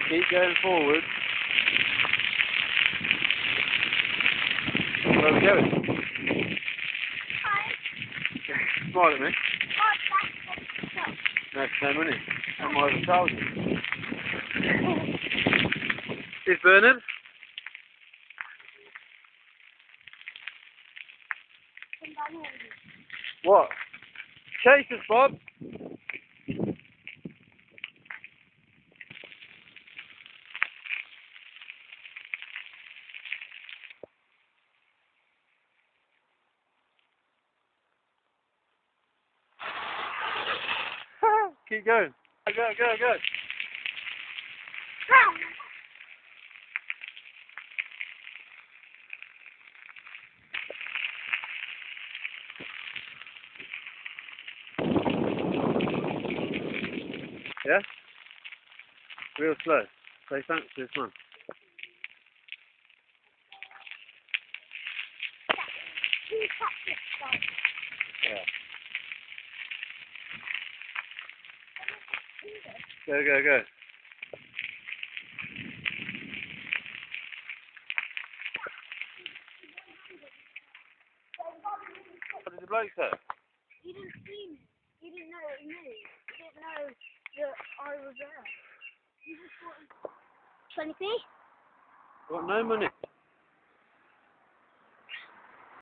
Keep going forward. Where are we going? Hi. Smile at me. Oh, That's no money. I'm more than 1,000. Is Bernard? What? Chase us, Bob. Keep going. Go, go, go. Yeah? Real slow. Say thanks to this man. Yeah. Go, go, go. What did the bloke say? He didn't see me. He didn't know it was me. He didn't know that I was there. He just thought, 20p? Got no money.